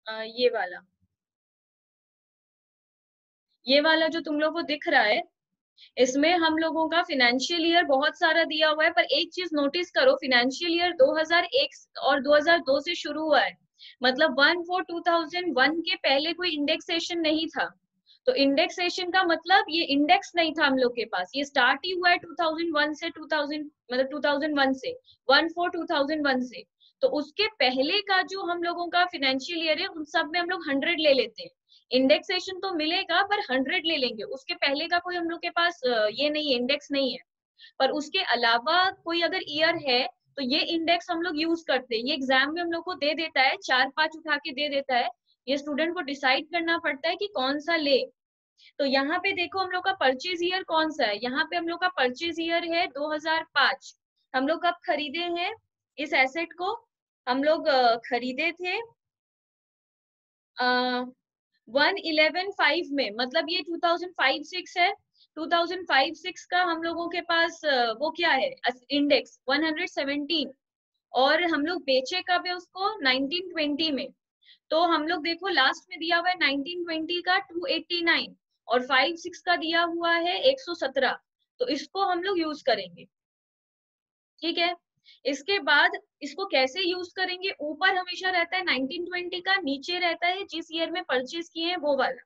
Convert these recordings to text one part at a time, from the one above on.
ये वाला जो तुम लोग को दिख रहा है, इसमें हम लोगों का फिनेंशियल ईयर बहुत सारा दिया हुआ है, पर एक चीज नोटिस करो, फिनेंशियल ईयर 2001 और 2002 से शुरू हुआ है, मतलब 1/4/2001 के पहले कोई इंडेक्सेशन नहीं था। तो इंडेक्सेशन का मतलब ये इंडेक्स नहीं था हम लोग के पास, ये स्टार्ट ही हुआ है 2001 से, 2000 मतलब 2001 से, 1/4/2001 से। तो उसके पहले का जो हम लोगों का फिनेंशियल ईयर है, उन सब में हम लोग 100 ले लेते हैं। इंडेक्सेशन तो मिलेगा पर 100 ले लेंगे, उसके पहले का कोई हम लोग के पास ये नहीं है, इंडेक्स नहीं है। पर उसके अलावा कोई अगर ईयर है तो ये इंडेक्स हम लोग यूज करते हैं। ये एग्जाम में हम लोग को दे देता है, 4-5 उठा के दे देता है, ये स्टूडेंट को डिसाइड करना पड़ता है कि कौन सा ले। तो यहाँ पे देखो हम लोग का परचेज ईयर कौन सा है, यहाँ पे हम लोग का परचेज ईयर है 2005। हम लोग कब खरीदे हैं इस एसेट को? हम लोग खरीदे थे 111/5 में, मतलब ये 2005-6 है। 2005-6 का हम लोगों के पास वो क्या है, इंडेक्स 117। और हम लोग बेचे कब है उसको? 1920 में। तो हम लोग देखो लास्ट में दिया हुआ है 1920 का 289, और 5-6 का दिया हुआ है 117। तो इसको हम लोग यूज करेंगे, ठीक है। इसके बाद इसको कैसे यूज करेंगे, ऊपर हमेशा रहता है 1920 का, नीचे रहता है जिस ईयर में परचेज किए हैं वो वाला।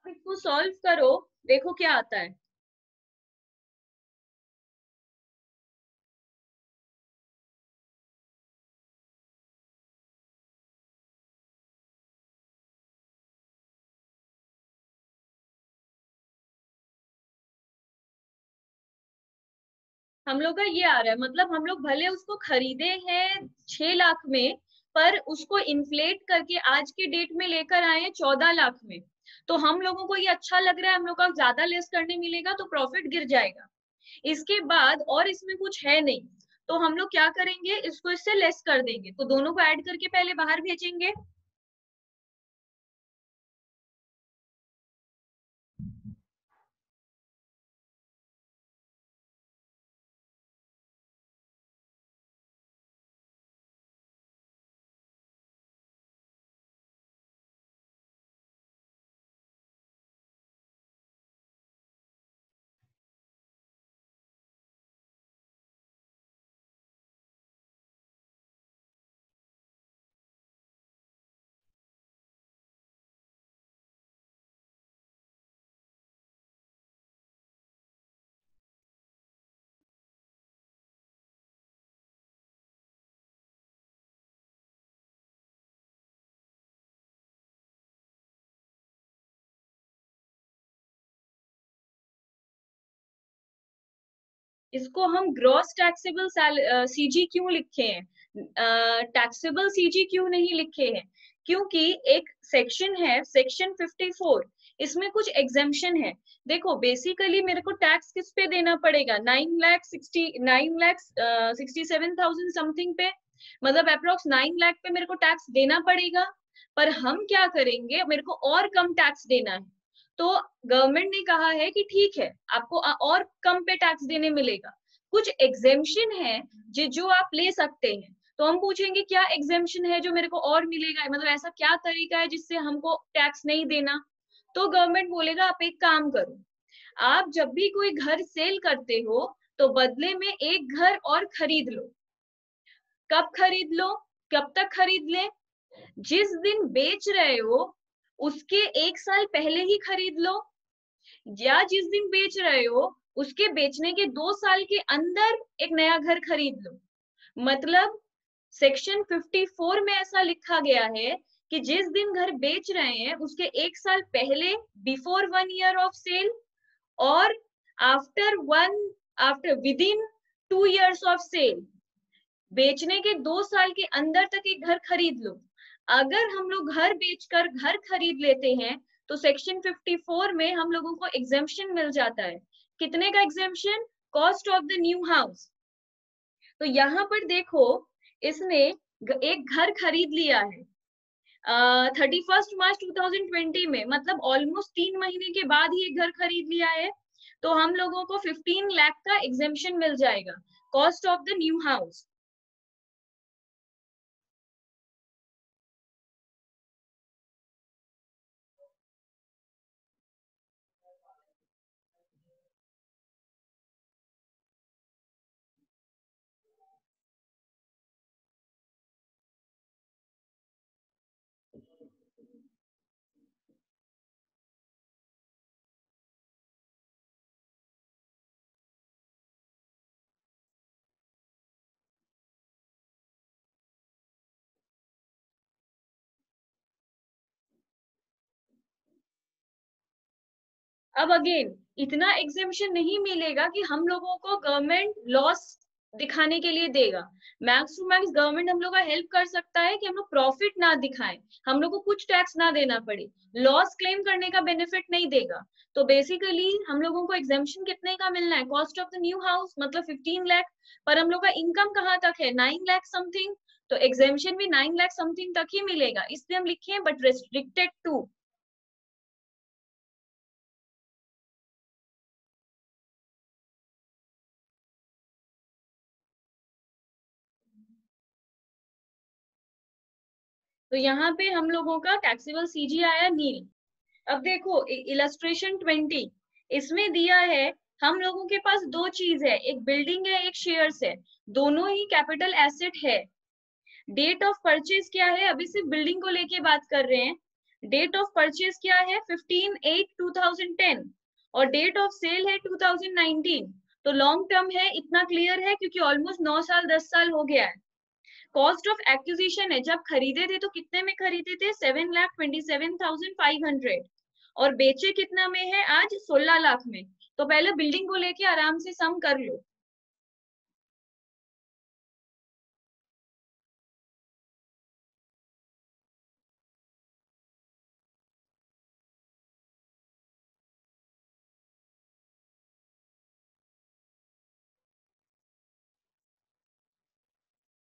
इसको सॉल्व करो, देखो क्या आता है। हम लोग का ये आ रहा है, मतलब हम लोग भले उसको खरीदे हैं 6 लाख में, पर उसको इन्फ्लेट करके आज के डेट में लेकर आए हैं 14 लाख में। तो हम लोगों को ये अच्छा लग रहा है, हम लोग का ज्यादा लेस करने मिलेगा तो प्रॉफिट गिर जाएगा। इसके बाद और इसमें कुछ है नहीं, तो हम लोग क्या करेंगे, इसको इससे लेस कर देंगे, तो दोनों को ऐड करके पहले बाहर भेजेंगे। इसको हम ग्रॉस टैक्सेबल सीजी क्यों लिखे हैं, टैक्सेबल सीजी क्यों नहीं लिखे हैं? क्योंकि एक सेक्शन है, सेक्शन 54, इसमें कुछ एग्जेम्पशन है। देखो बेसिकली मेरे को टैक्स किस पे देना पड़ेगा, 9,67,000 समथिंग पे, मतलब अप्रोक्स 9 लाख पे मेरे को टैक्स देना पड़ेगा। पर हम क्या करेंगे, मेरे को और कम टैक्स देना है। तो गवर्नमेंट ने कहा है कि ठीक है, आपको और कम पे टैक्स देने मिलेगा। कुछ एग्जेम्पशन है जो आप ले सकते हैं। तो हम पूछेंगे क्या एग्जेम्पशन है जो मेरे को और मिलेगा, मतलब ऐसा क्या तरीका है जिससे हमको टैक्स नहीं देना। तो गवर्नमेंट बोलेगा आप एक काम करो, आप जब भी कोई घर सेल करते हो तो बदले में एक घर और खरीद लो। कब खरीद लो, कब तक खरीद ले, जिस दिन बेच रहे हो उसके 1 साल पहले ही खरीद लो, या जिस दिन बेच रहे हो उसके बेचने के 2 साल के अंदर एक नया घर खरीद लो। मतलब सेक्शन 54 में ऐसा लिखा गया है कि जिस दिन घर बेच रहे हैं उसके 1 साल पहले, बिफोर 1 ईयर ऑफ सेल, और after within 2 years of sale, बेचने के 2 साल के अंदर तक एक घर खरीद लो। अगर हम लोग घर बेचकर घर खरीद लेते हैं तो सेक्शन 54 में हम लोगों को एग्जेम्पशन मिल जाता है। कितने का exemption? Cost of the new house. तो यहाँ पर देखो, इसने एक घर खरीद लिया है, 31 मार्च 2020 में, मतलब ऑलमोस्ट 3 महीने के बाद ही एक घर खरीद लिया है, तो हम लोगों को 15 लाख का एग्जेम्पशन मिल जाएगा cost of the new house. अब अगेन इतना एग्जेम्पशन नहीं मिलेगा कि हम लोगों को गवर्नमेंट लॉस दिखाने के लिए देगा। मैक्स टू मैक्स गवर्नमेंट हम लोग का हेल्प कर सकता है कि हम लोग प्रॉफिट ना दिखाएं, हम लोग को कुछ टैक्स ना देना पड़े, लॉस क्लेम करने का बेनिफिट नहीं देगा। तो बेसिकली हम लोगों को एग्जेम्पशन कितने का मिलना है, cost of the new house मतलब 15 लाख, पर हम लोग का इनकम कहाँ तक है, 9 लाख समथिंग, तो एग्जेम्पशन भी 9 लाख समथिंग तक ही मिलेगा, इसलिए हम लिखे हैं बट रेस्ट्रिक्टेड टू। तो यहाँ पे हम लोगों का टैक्सेबल सीजी आया नील। अब देखो इलस्ट्रेशन 20, इसमें दिया है हम लोगों के पास दो चीज है, एक बिल्डिंग है एक शेयर्स है, दोनों ही कैपिटल एसेट है। डेट ऑफ परचेज क्या है, अभी सिर्फ बिल्डिंग को लेके बात कर रहे हैं, डेट ऑफ परचेज क्या है 15/8/2010 और डेट ऑफ सेल है 2019। तो लॉन्ग टर्म है, इतना क्लियर है क्योंकि ऑलमोस्ट 9 साल 10 साल हो गया है। कॉस्ट ऑफ एक्विजिशन है, जब खरीदे थे तो कितने में खरीदे थे, 7,27,500 और बेचे कितना में है आज, 16 लाख में। तो पहले बिल्डिंग को लेके आराम से सम कर लो।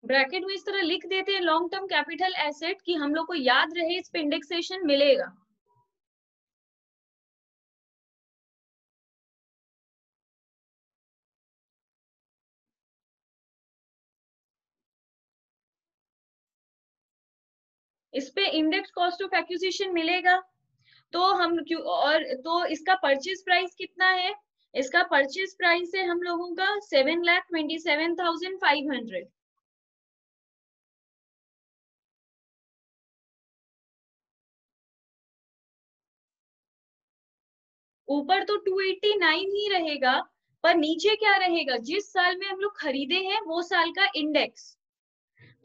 ब्रैकेट में इस तरह लिख देते हैं लॉन्ग टर्म कैपिटल एसेट कि हम लोग को याद रहे इस पे इंडेक्सेशन मिलेगा। इस पे इंडेक्स कॉस्ट ऑफ एक्विजिशन मिलेगा। तो हम क्यों, और तो इसका परचेज प्राइस कितना है, इसका परचेज प्राइस है हम लोगों का 7,27,500। ऊपर तो 289 ही रहेगा, पर नीचे क्या रहेगा, जिस साल में हम लोग खरीदे हैं वो साल का इंडेक्स।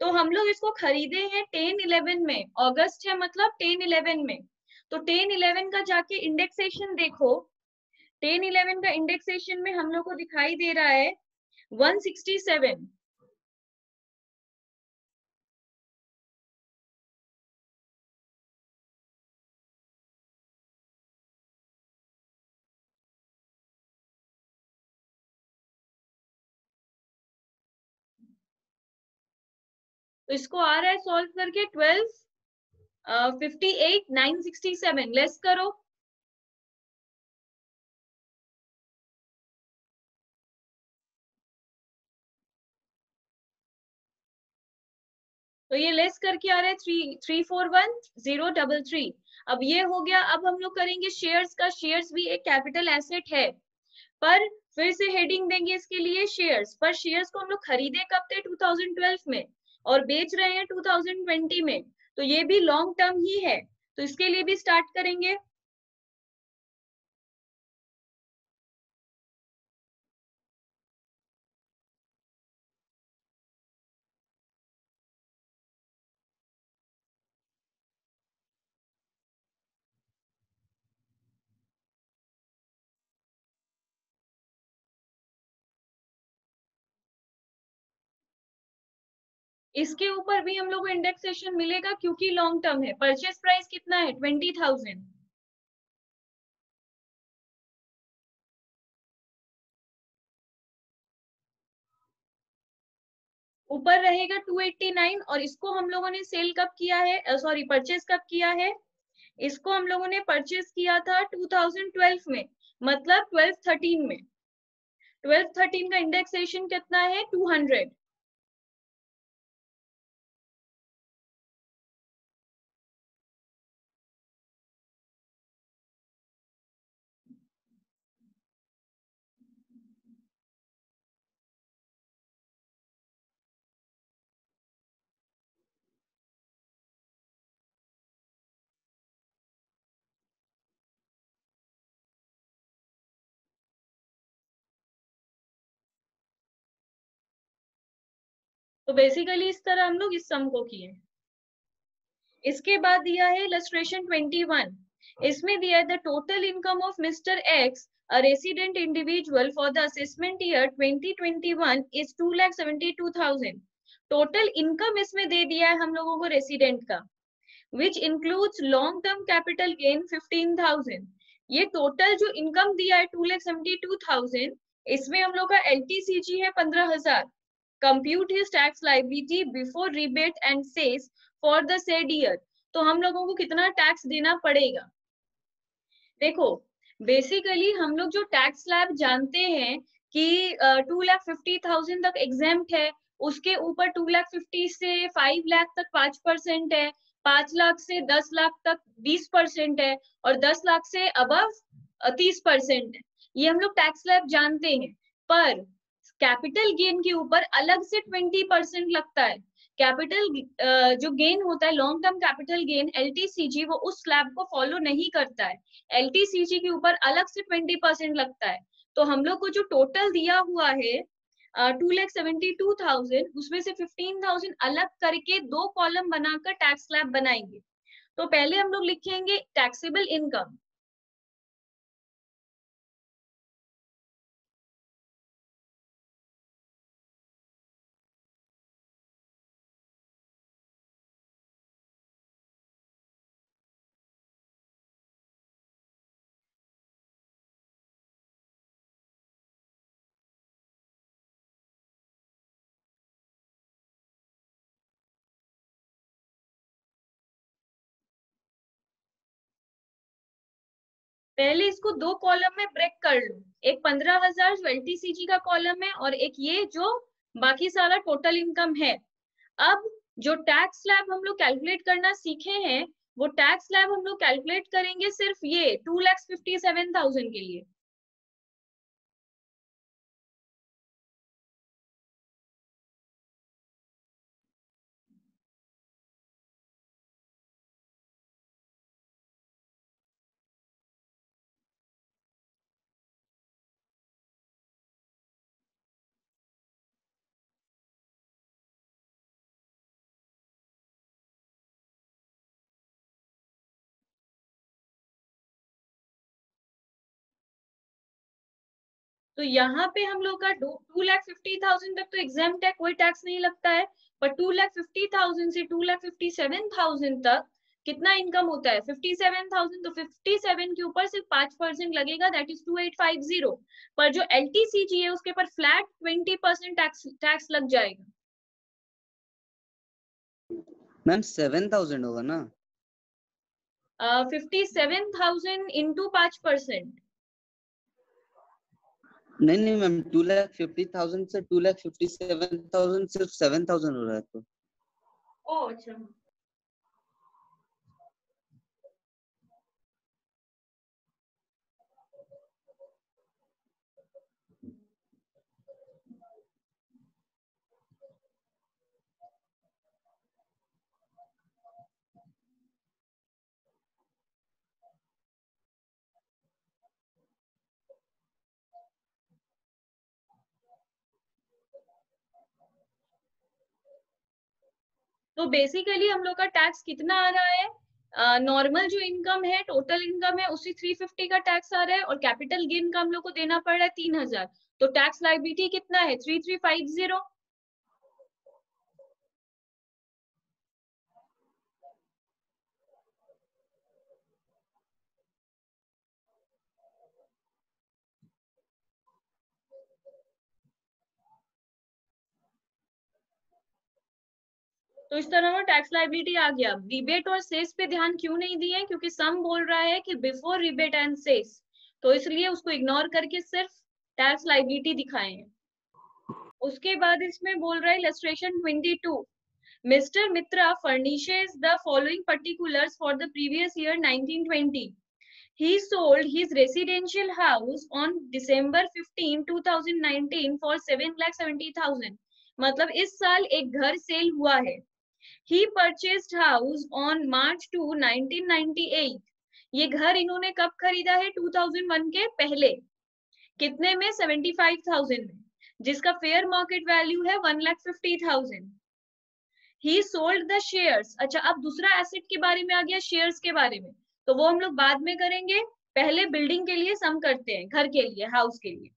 तो हम लोग इसको खरीदे हैं 10/11 में, अगस्त है मतलब 10/11 में, तो 10/11 का जाके इंडेक्सेशन देखो, 10/11 का इंडेक्सेशन में हम लोग को दिखाई दे रहा है 167। तो इसको आ रहा है सॉल्व करके 12,58,967 लेस करो। तो ये लेस करके आ रहा है 3,341,033। अब ये हो गया, अब हम लोग करेंगे शेयर्स का, शेयर्स भी एक कैपिटल एसेट है, पर फिर से हेडिंग देंगे इसके लिए शेयर्स, पर शेयर्स को हम लोग खरीदे कब थे 2012 में और बेच रहे हैं 2020 में, तो ये भी लॉन्ग टर्म ही है, तो इसके लिए भी स्टार्ट करेंगे। इसके ऊपर भी हम लोग को इंडेक्सेशन मिलेगा क्योंकि लॉन्ग टर्म है। परचेज प्राइस कितना है 20,000। ऊपर रहेगा 289, और इसको हम लोगों ने सेल कब किया है, सॉरी परचेज कब किया है, इसको हम लोगों ने परचेज किया था 2012 में, मतलब 12-13 में। 12-13 का इंडेक्सेशन कितना है, 200। तो बेसिकली इस तरह हम लोग इस सम को किए। इसके बाद दिया है इलस्ट्रेशन 21। इसमें दिया है the total income of mister x, a resident individual for the assessment year 2021 is 2,72,000। Total income इसमें दे दिया है हम लोगों को रेसिडेंट का, which includes long term capital gain 15,000। ये टोटल जो इनकम दिया है 2,72,000, इसमें हम लोग का LTCG है 15,000। Compute his tax liability before rebate and cess for the said year. तो हम लोगों को कितना टैक्स देना पड़ेगा, देखो बेसिकली हम लोग जो टैक्स स्लैब जानते हैं कि 2,50,000 तक एग्जेम्प्ट है, उसके ऊपर 2,50,000 से 5 लाख तक 5% है, 5 लाख से 10 लाख तक 20% है, और 10 लाख से अबव 30% है। ये हम लोग टैक्स स्लैब जानते हैं। पर कैपिटल गेन के ऊपर अलग से 20% लगता है। कैपिटल जो गेन होता है, long term capital gain, LTCG, वो उस स्लैब को फॉलो नहीं करता है। LTCG के ऊपर अलग से 20% लगता है। तो हम लोग को जो टोटल दिया हुआ है 2,72,000, उसमें से 15,000 अलग करके दो कॉलम बनाकर टैक्स स्लैब बनाएंगे। तो पहले हम लोग लिखेंगे टैक्सेबल इनकम। पहले इसको दो कॉलम में ब्रेक कर लो, एक 15,000 जो LTCG का कॉलम है, और एक ये जो बाकी सारा टोटल इनकम है। अब जो टैक्स स्लैब हम लोग कैलकुलेट करना सीखे हैं, वो टैक्स स्लैब हम लोग कैलकुलेट करेंगे सिर्फ ये 2,57,000 के लिए। तो यहाँ पे हम लोग का 2,50,000 तक तो एग्जाम्प्ट है, कोई टैक्स नहीं लगता है। पर 2,50,000 से 2,57,000 तक कितना इनकम होता है, 57,000। तो 57 के ऊपर सिर्फ 5% लगेगा, दैट इज 2,850। पर जो LTCG है उसके ऊपर फ्लैट 20% टैक्स लग जाएगा। मैम 7,000 होगा ना? 57,000 इंटू 5%। नहीं नहीं मैम, 2,50,000 से 2,57,000 सिर्फ 7,000 हो रहा है तो। ओ अच्छा। तो बेसिकली हम लोग का टैक्स कितना आ रहा है, नॉर्मल जो इनकम है, टोटल इनकम है, उसी 350 का टैक्स आ रहा है, और कैपिटल गेन का हम लोग को देना पड़ रहा है 3,000। तो टैक्स लायबिलिटी कितना है, 3,350। तो इस तरह टैक्स लाइबिलिटी आ गया। रिबेट और सेस पे ध्यान क्यों नहीं दिए, क्योंकि सम बोल रहा है कि बिफोर रिबेट एंड सेस, तो इसलिए उसको इग्नोर करके सिर्फ टैक्स लाइबिलिटी दिखाए हैं। उसके बाद इसमें बोल रहा है illustration 22, mister Mitra furnishes the following particulars for the previous year 1920। He sold his residential house on December 15, 2019 for 7,70,000। मतलब इस साल एक घर सेल हुआ है। He purchased house on March 2, 1998। ये घर इन्होंने कब खरीदा है? 2001 के पहले। कितने में? 75,000 में, जिसका फेयर मार्केट वैल्यू है 1,50,000। He sold the shares। अच्छा, अब दूसरा एसेट के बारे में आ गया, शेयर्स के बारे में, तो वो हम लोग बाद में करेंगे। पहले बिल्डिंग के लिए सम करते हैं, घर के लिए, हाउस के लिए।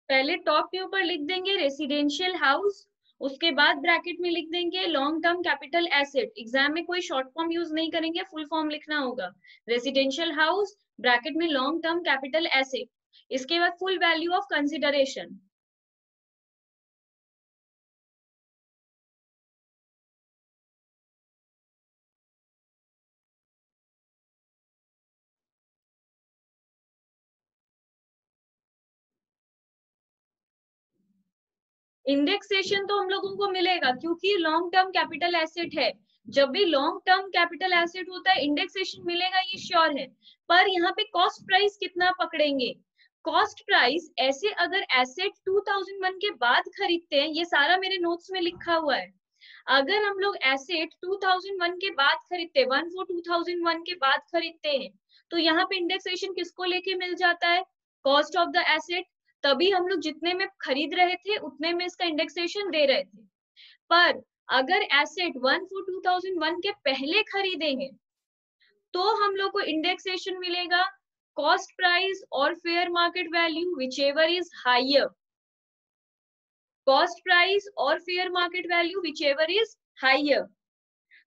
पहले टॉप के ऊपर लिख देंगे रेसिडेंशियल हाउस, उसके बाद ब्रैकेट में लिख देंगे long term capital asset. Exam में कोई शॉर्ट फॉर्म यूज नहीं करेंगे, फुल फॉर्म लिखना होगा। रेसिडेंशियल हाउस, ब्रैकेट में लॉन्ग टर्म कैपिटल एसेट, इसके बाद full value of consideration. Indexation तो हम लोगों को मिलेगा, क्योंकि लॉन्ग टर्म कैपिटल एसेट है। जब भी लॉन्ग टर्म कैपिटल एसेट होता है इंडेक्सेशन मिलेगा, ये श्योर है। पर यहाँ पे कॉस्ट प्राइस कितना पकड़ेंगे? कॉस्ट प्राइस ऐसे अगर एसेट 2001 के बाद खरीदते हैं, ये सारा मेरे नोट्स में लिखा हुआ है, अगर हम लोग एसेट 2001 के बाद खरीदते हैं, 1/4/2001 के बाद खरीदते हैं, तो यहाँ पे इंडेक्सेशन किसको लेके मिल जाता है? Cost of the asset. तभी हम लोग जितने में खरीद रहे थे उतने में इसका इंडेक्सेशन दे रहे थे। पर अगर एसेट 1/4/2001 के पहले खरीदेंगे तो हम लोग को इंडेक्सेशन मिलेगा कॉस्ट प्राइस और fair market value whichever is higher. Cost price और fair market value whichever is higher.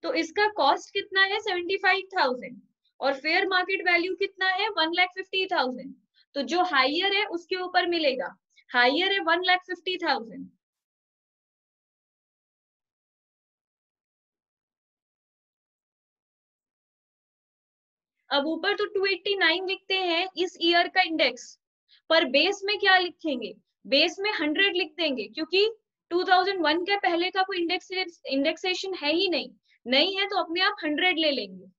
तो इसका कॉस्ट कितना है? 75,000, और फेयर मार्केट वैल्यू कितना है? 1,50,000। तो जो हाइयर है उसके ऊपर मिलेगा, हाइयर है 1,50,000। अब ऊपर तो 289 लिखते हैं इस ईयर का इंडेक्स, पर बेस में क्या लिखेंगे? बेस में 100 लिख देंगे, क्योंकि 2001 के पहले का कोई इंडेक्सेशन है ही नहीं, नहीं है तो अपने आप 100 ले लेंगे।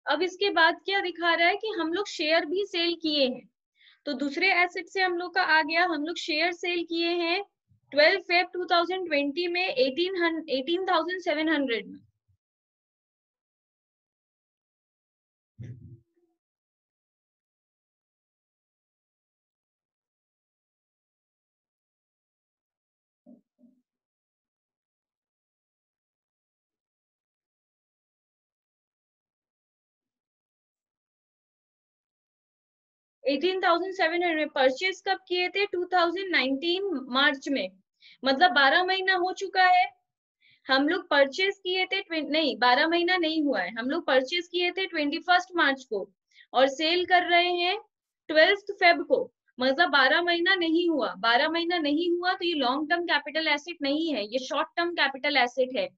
अब इसके बाद क्या दिखा रहा है कि हम लोग शेयर भी सेल किए हैं। तो दूसरे एसेट से हम लोग का आ गया, हम लोग शेयर सेल किए हैं 12 फेब 2020 में 18,700 में। Eighteen thousand seven hundred purchase कब किए थे? 2019 मार्च में, मतलब 12 महीना हो चुका है। हम लोग परचेज किए थे नहीं, 12 महीना नहीं हुआ है, हम लोग परचेज किए थे 21 मार्च को और सेल कर रहे हैं 12 फेब को, मतलब 12 महीना नहीं हुआ। 12 महीना नहीं हुआ तो ये लॉन्ग टर्म कैपिटल एसेट नहीं है, ये शॉर्ट टर्म कैपिटल एसेट है।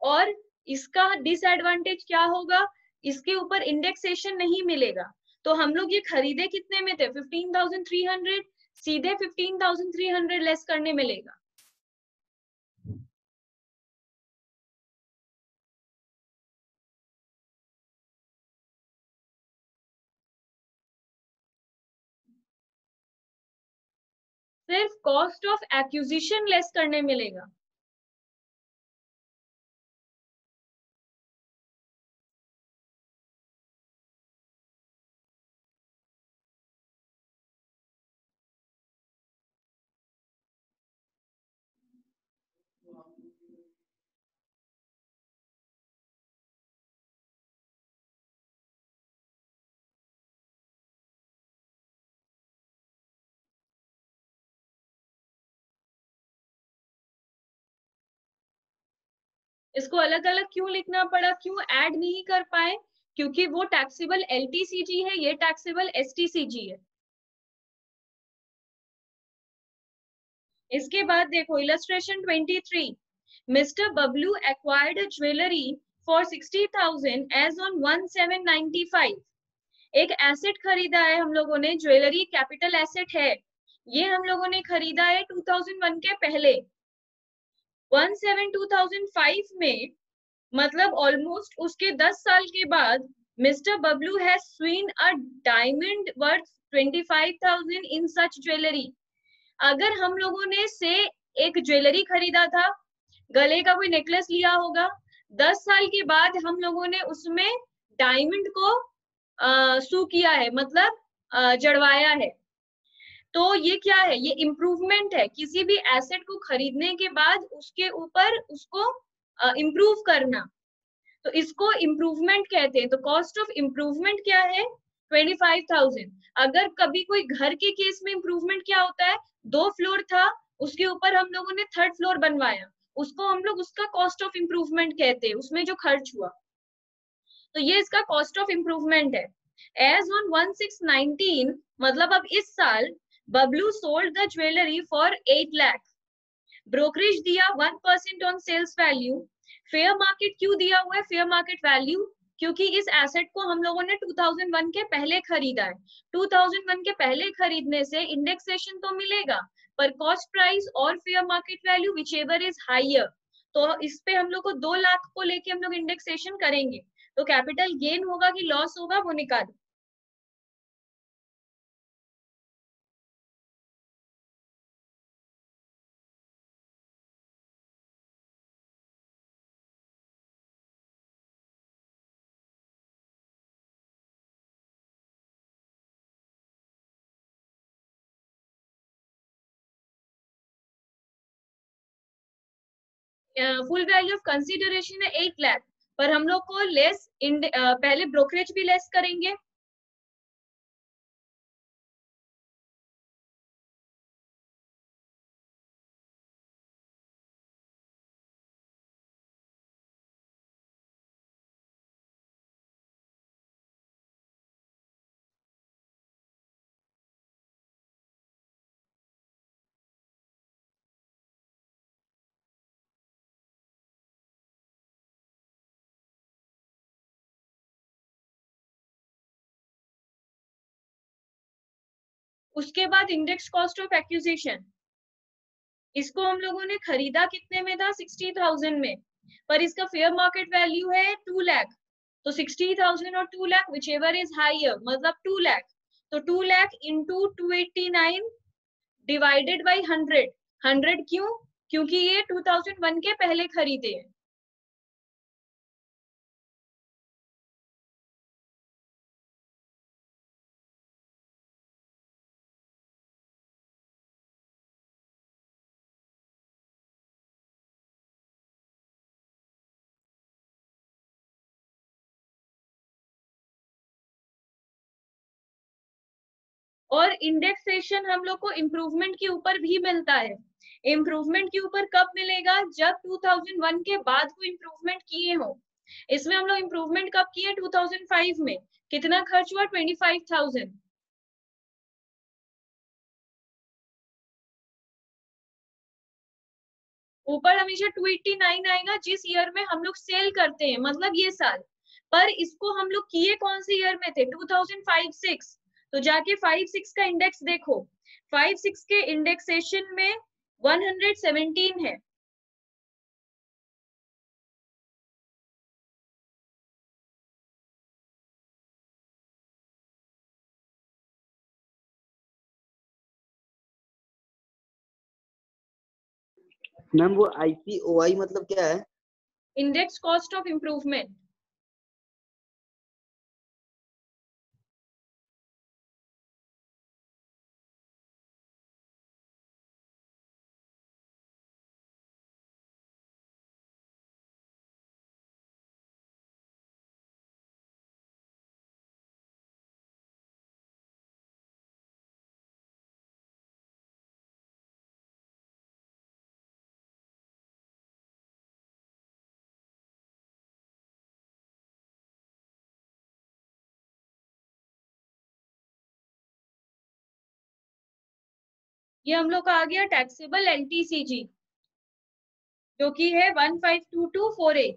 और इसका डिसएडवांटेज क्या होगा? इसके ऊपर इंडेक्सेशन नहीं मिलेगा। तो हम लोग ये खरीदे कितने में थे? 15,300, सीधे 15,300 लेस करने मिलेगा। सिर्फ कॉस्ट ऑफ एक्विजिशन लेस करने मिलेगा। इसको अलग अलग क्यों लिखना पड़ा, क्यों ऐड नहीं कर पाए? क्योंकि वो टैक्सेबल LTCG है, ये टैक्सेबल STCG है। इसके बाद देखो illustration 23, mister Bablu acquired a jewellery for 60,000 as on 1795। एक एसेट खरीदा है हम लोगों ने, ज्वेलरी कैपिटल एसेट है, ये हम लोगों ने खरीदा है 2001 के पहले। 2005 में, मतलब ऑलमोस्ट उसके 10 साल के बाद, mister Bablu has sewn a diamond worth 25,000 in such jewellery. अगर हम लोगों ने से एक ज्वेलरी खरीदा था, गले का कोई नेकलेस लिया होगा, 10 साल के बाद हम लोगों ने उसमें डायमंड को सू किया है, मतलब जड़वाया है, तो ये क्या है? ये इम्प्रूवमेंट है। किसी भी एसेट को खरीदने के बाद उसके ऊपर उसको इम्प्रूव करना, तो इसको इम्प्रूवमेंट कहते हैं। तो कॉस्ट ऑफ इम्प्रूवमेंट क्या है? 25,000। अगर कभी कोई घर के केस में इम्प्रूवमेंट क्या होता है? 2 फ्लोर था, उसके ऊपर हम लोगों ने 3rd फ्लोर बनवाया, उसको हम लोग उसका कॉस्ट ऑफ इम्प्रूवमेंट कहते हैं, उसमें जो खर्च हुआ, तो ये इसका कॉस्ट ऑफ इम्प्रूवमेंट है। एज ऑन 1619, मतलब अब इस साल, Bablu sold the jewellery for 8 lakh, brokerage दिया 1% on sales value. Fair market क्यों दिया हुआ है? फेयर मार्केट वैल्यू क्योंकि इस एसेट को हम लोगों ने 2001 के पहले खरीदा है। 2001 के पहले खरीदने से इंडेक्सेशन तो मिलेगा, पर कॉस्ट प्राइस और fair market value whichever is higher, तो इस पे हम लोग को 2 लाख को लेके हम लोग इंडेक्सेशन करेंगे, तो कैपिटल गेन होगा कि लॉस होगा वो निकालो। फुल वैल्यू ऑफ कंसीडरेशन है 8 लाख, पर हम लोग को लेस पहले ब्रोकरेज भी लेस करेंगे। उसके बाद इंडेक्स कॉस्ट ऑफ एक्विजिशन, इसको हम लोगों ने खरीदा कितने में था? 60,000 में, पर इसका फेयर मार्केट वैल्यू है 2 लाख, तो 60,000 और 2 lakh which ever is higher, मतलब 2 लाख, तो 2 लाख इंटू 289 डिवाइडेड बाई 100। 100 क्यों? क्योंकि ये 2001 के पहले खरीदे हैं। और इंडेक्सेशन हम लोग को इम्प्रूवमेंट के ऊपर भी मिलता है। इम्प्रूवमेंट के ऊपर कब मिलेगा? जब 2001 के बाद को इम्प्रूवमेंट किए हो। इसमें हम लोग इम्प्रूवमेंट कब किए? 2005 में। कितना खर्च हुआ? 25,000। ऊपर हमेशा 289 आएगा जिस ईयर में हम लोग सेल करते हैं, मतलब ये साल। पर इसको हम लोग किए कौन से ईयर में थे? 2005-6। तो जाके 5-6 का इंडेक्स देखो, 5-6 के इंडेक्सेशन में 117 है। मैम वो IPOI मतलब क्या है? Index cost of improvement. ये हम लोग का आ गया टैक्सेबल एलटीसीजी, जो कि है 152248।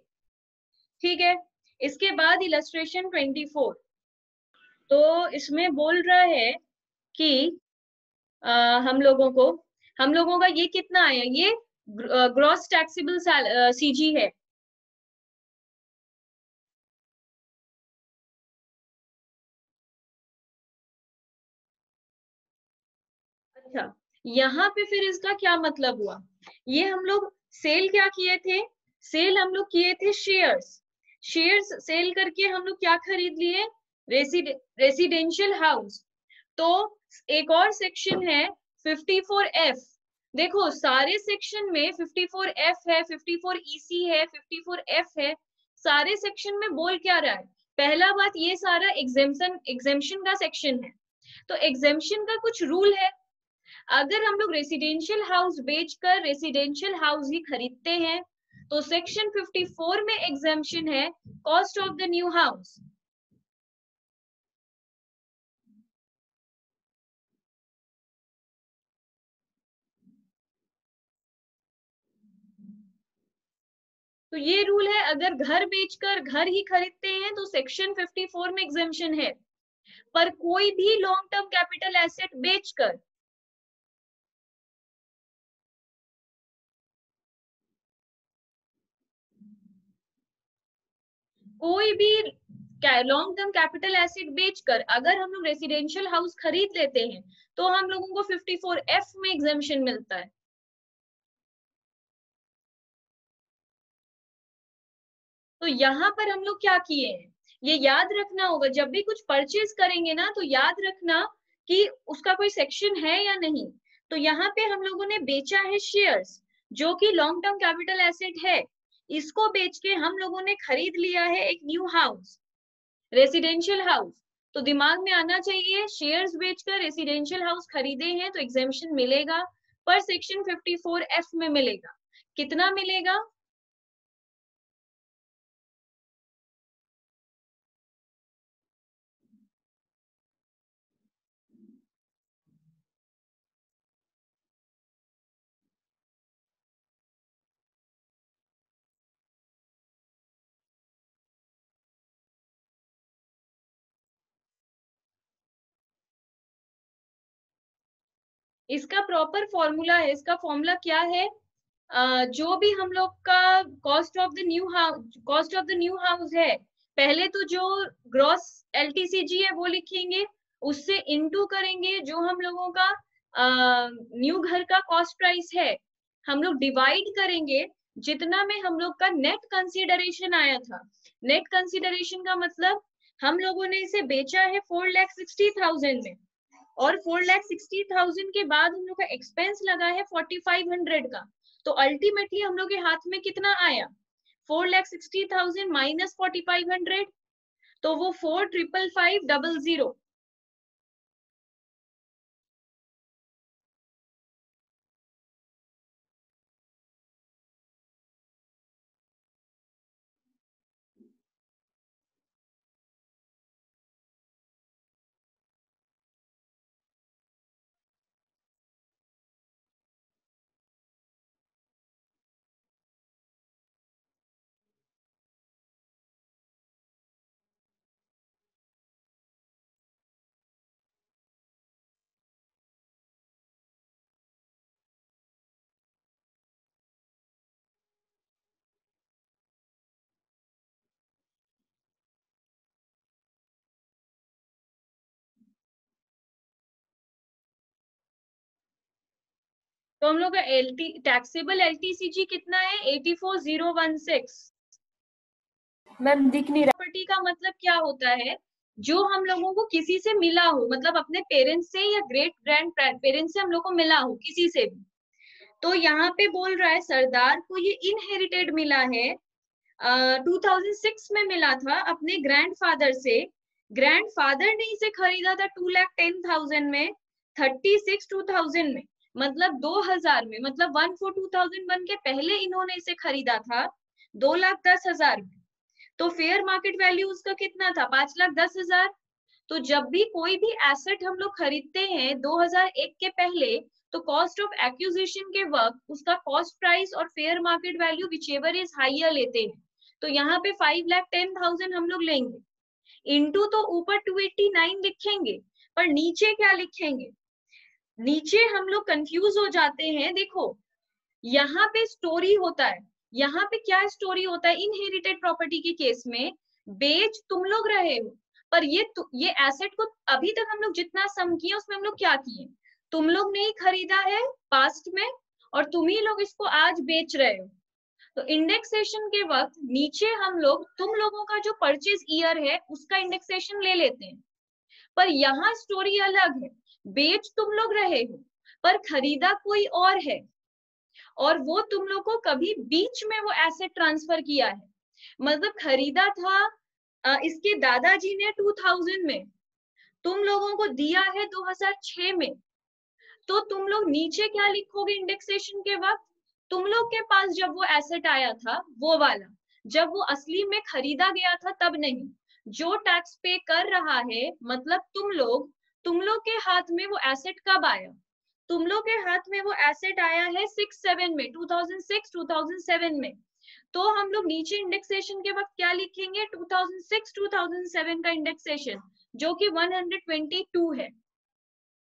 ठीक है, इसके बाद इलस्ट्रेशन 24। तो इसमें बोल रहा है कि हम लोगों का ये कितना आया, ये ग्रॉस टैक्सेबल सीजी है। अच्छा, यहाँ पे फिर इसका क्या मतलब हुआ, ये हम लोग सेल क्या किए थे, सेल हम लोग किए थे शेयर्स। शेयर्स सेल करके हम लोग क्या खरीद लिए, रेसिडेंशियल हाउस। तो एक और सेक्शन है 54F। देखो सारे सेक्शन में 54F है, 54EC है, 54F है, सारे सेक्शन में बोल क्या रहा है, पहला बात ये सारा एग्जेम्पशन का सेक्शन है। तो एग्जेम्पशन का कुछ रूल है, अगर हम लोग रेसिडेंशियल हाउस बेचकर रेसिडेंशियल हाउस ही खरीदते हैं तो सेक्शन 54 में एग्जेम्पशन है cost of the new house. तो ये रूल है, अगर घर बेचकर घर ही खरीदते हैं तो सेक्शन 54 में एग्जेम्पशन है, पर कोई भी लॉन्ग टर्म कैपिटल एसेट बेचकर, कोई भी लॉन्ग टर्म कैपिटल एसेट बेचकर अगर हम लोग रेसिडेंशियल हाउस खरीद लेते हैं तो हम लोगों को 54F में एग्जेम्पशन मिलता है। तो यहाँ पर हम लोग क्या किए हैं, ये याद रखना होगा, जब भी कुछ परचेज करेंगे ना तो याद रखना कि उसका कोई सेक्शन है या नहीं। तो यहाँ पे हम लोगों ने बेचा है शेयर्स, जो कि लॉन्ग टर्म कैपिटल एसेट है, इसको बेच के हम लोगों ने खरीद लिया है एक न्यू हाउस, रेसिडेंशियल हाउस। तो दिमाग में आना चाहिए, शेयर्स बेचकर रेसिडेंशियल हाउस खरीदे हैं तो एग्जेम्पशन मिलेगा, पर सेक्शन 54F में मिलेगा। कितना मिलेगा, इसका प्रॉपर फॉर्मूला है, इसका फॉर्मूला क्या है, जो भी हम लोग का cost of the new house है, पहले तो जो ग्रॉस एलटीसीजी है वो लिखेंगे, उससे इनटू करेंगे जो हम लोगों का न्यू घर का कॉस्ट प्राइस है, हम लोग डिवाइड करेंगे जितना में हम लोग का नेट कंसीडरेशन आया था। नेट कंसीडरेशन का मतलब हम लोगों ने इसे बेचा है 4,60,000 में, और 4,60,000 के बाद हम लोग का एक्सपेंस लगा है 4,500 का, तो अल्टीमेटली हम लोग के हाथ में कितना आया, 4,60,000 माइनस 4,500, तो वो 4,550। तो हम लोग का टैक्सेबल एलटीसीजी कितना है, 84,016। मैम दिख नहीं रहा। प्रॉपर्टी का मतलब क्या होता है, जो हम लोगों को किसी से मिला हो, मतलब अपने पेरेंट्स से या ग्रेट ग्रैंड पेरेंट्स से हम लोग को मिला हो किसी से भी। तो यहाँ पे बोल रहा है सरदार को ये इनहेरिटेड मिला है, 2006 में मिला था अपने ग्रैंडफादर से। ग्रैंडफादर ने इसे खरीदा था 2,10,000 में, 36 2000 में, मतलब 2000 में, मतलब 1/4/2001 के पहले इन्होंने इसे खरीदा था 2,10,000 में। तो फेयर मार्केट वैल्यू उसका कितना था, 5,10,000। तो जब भी कोई भी एसेट हम लोग खरीदते हैं 2001 के पहले, तो कॉस्ट ऑफ एक्विजिशन के वक्त उसका कॉस्ट प्राइस और fair market value whichever is higher लेते हैं। तो यहाँ पे 5,10,000 हम लोग लेंगे, इनटू तो ऊपर 289 लिखेंगे, पर नीचे क्या लिखेंगे? नीचे हम लोग कंफ्यूज हो जाते हैं। देखो यहाँ पे स्टोरी होता है, यहाँ पे क्या स्टोरी होता है? इनहेरिटेड प्रॉपर्टी के केस में बेच तुम लोग रहे हो, पर ये एसेट को अभी तक हम लोग जितना सम किए उसमें हम लोग क्या किए? तुम लोग ने ही खरीदा है पास्ट में और तुम ही लोग इसको आज बेच रहे हो। तो इंडेक्सेशन के वक्त नीचे हम लोग तुम लोगों का जो परचेज ईयर है उसका इंडेक्सेशन ले लेते हैं, पर यहाँ स्टोरी अलग है। बेच तुम लोग रहे हो पर खरीदा कोई और है, और वो तुम लोग को कभी बीच में वो एसेट ट्रांसफर किया है। मतलब खरीदा था इसके दादाजी ने 2000 में, तुम लोगों को दिया है 2006 में। तो तुम लोग नीचे क्या लिखोगे इंडेक्सेशन के वक्त? तुम लोग के पास जब वो एसेट आया था वो वाला, जब वो असली में खरीदा गया था तब नहीं। जो टैक्स पे कर रहा है मतलब तुम लोग के हाथ में वो एसेट कब आया? तुम लोग के हाथ में वो एसेट आया है 6-7 में, 2006-2007 में। तो हम लोग नीचे इंडेक्सेशन के वक्त क्या लिखेंगे? 2006-2007 का इंडेक्सेशन, जो कि 122 है।